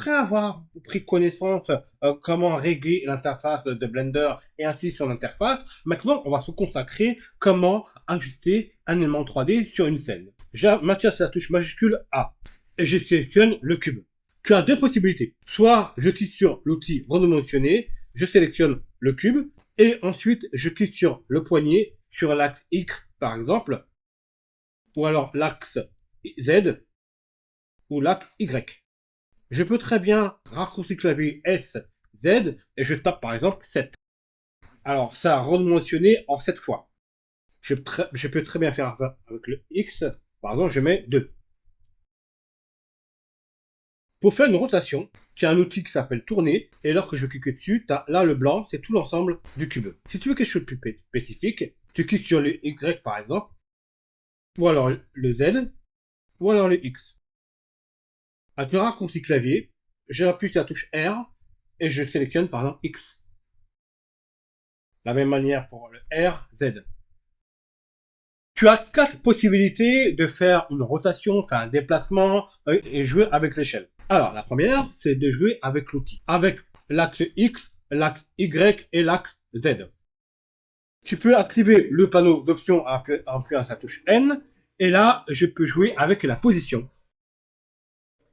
Après avoir pris connaissance comment régler l'interface de Blender et ainsi son interface, maintenant on va se consacrer comment ajuster un élément 3D sur une scène. Je maintiens la touche majuscule A et je sélectionne le cube. Tu as deux possibilités. Soit je clique sur l'outil redimensionner, je sélectionne le cube et ensuite je clique sur le poignet sur l'axe X par exemple, ou alors l'axe Z ou l'axe Y. Je peux très bien raccourcir clavier S, Z et je tape par exemple 7. Alors ça a redimensionné en 7 fois. Je peux très bien faire avec le X, par exemple je mets 2. Pour faire une rotation, tu as un outil qui s'appelle tourner, et lorsque je vais cliquer dessus, tu as là le blanc, c'est tout l'ensemble du cube. Si tu veux quelque chose de plus spécifique, tu cliques sur le Y par exemple, ou alors le Z, ou alors le X. Avec le raccourci clavier, j'appuie sur la touche R, et je sélectionne par exemple X. La même manière pour le R, Z. Tu as 4 possibilités de faire une rotation, faire un déplacement et jouer avec l'échelle. Alors, la première, c'est de jouer avec l'outil, avec l'axe X, l'axe Y et l'axe Z. Tu peux activer le panneau d'options en appuyant sur la touche N, et là, je peux jouer avec la position,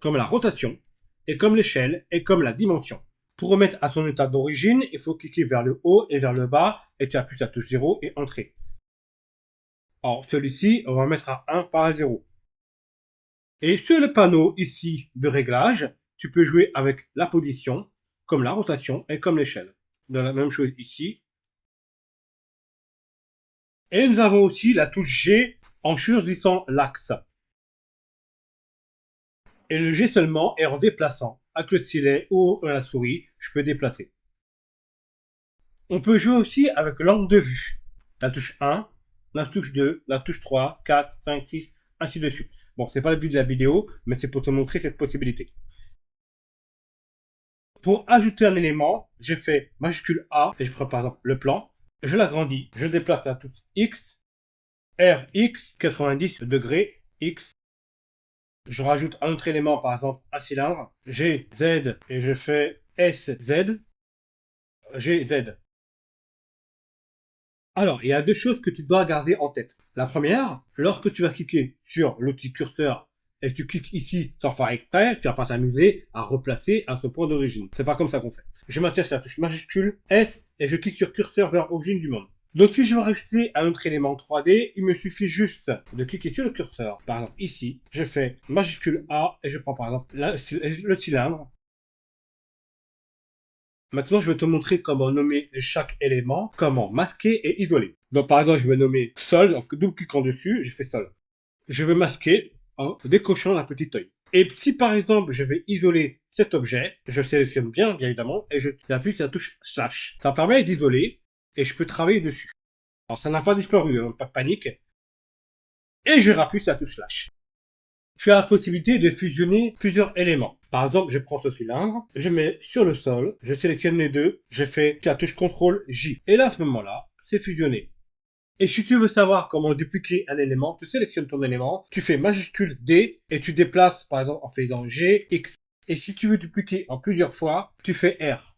comme la rotation, et comme l'échelle, et comme la dimension. Pour remettre à son état d'origine, il faut cliquer vers le haut et vers le bas, et tu appuies sur la touche 0 et Entrée. Alors, celui-ci, on va mettre à 1 par 0. Et sur le panneau ici de réglage, tu peux jouer avec la position, comme la rotation et comme l'échelle. De la même chose ici. Et nous avons aussi la touche G en choisissant l'axe. Et le G seulement est en déplaçant. Avec le stylet ou la souris, je peux déplacer. On peut jouer aussi avec l'angle de vue. La touche 1, la touche 2, la touche 3, 4, 5, 6, ainsi de suite. Bon, c'est pas le but de la vidéo, mais c'est pour te montrer cette possibilité. Pour ajouter un élément, je fais majuscule A, et je prends par exemple le plan, je l'agrandis, je déplace la touche X, RX, 90 degrés, X. Je rajoute un autre élément, par exemple un cylindre, G, Z, et je fais SZ, GZ. Alors, il y a deux choses que tu dois garder en tête. La première, lorsque tu vas cliquer sur l'outil curseur et tu cliques ici sans faire exprès, tu vas pas s'amuser à replacer à ce point d'origine. C'est pas comme ça qu'on fait. Je maintiens sur la touche majuscule S et je clique sur curseur vers origine du monde. Donc si je veux rajouter un autre élément 3D, il me suffit juste de cliquer sur le curseur. Par exemple ici, je fais majuscule A et je prends par exemple le cylindre. Maintenant, je vais te montrer comment nommer chaque élément, comment masquer et isoler. Donc, par exemple, je vais nommer sol, donc double cliquant dessus, je fais sol. Je vais masquer en décochant la petite œil. Et si par exemple, je vais isoler cet objet, je sélectionne bien évidemment, et je appuie sur la touche slash. Ça permet d'isoler, et je peux travailler dessus. Alors, ça n'a pas disparu, hein, pas de panique. Et je rappuie sur la touche slash. Tu as la possibilité de fusionner plusieurs éléments. Par exemple, je prends ce cylindre, je mets sur le sol, je sélectionne les deux, je fais la touche CTRL J. Et là, à ce moment-là, c'est fusionné. Et si tu veux savoir comment dupliquer un élément, tu sélectionnes ton élément, tu fais majuscule D et tu déplaces par exemple en faisant G, X. Et si tu veux dupliquer en plusieurs fois, tu fais R.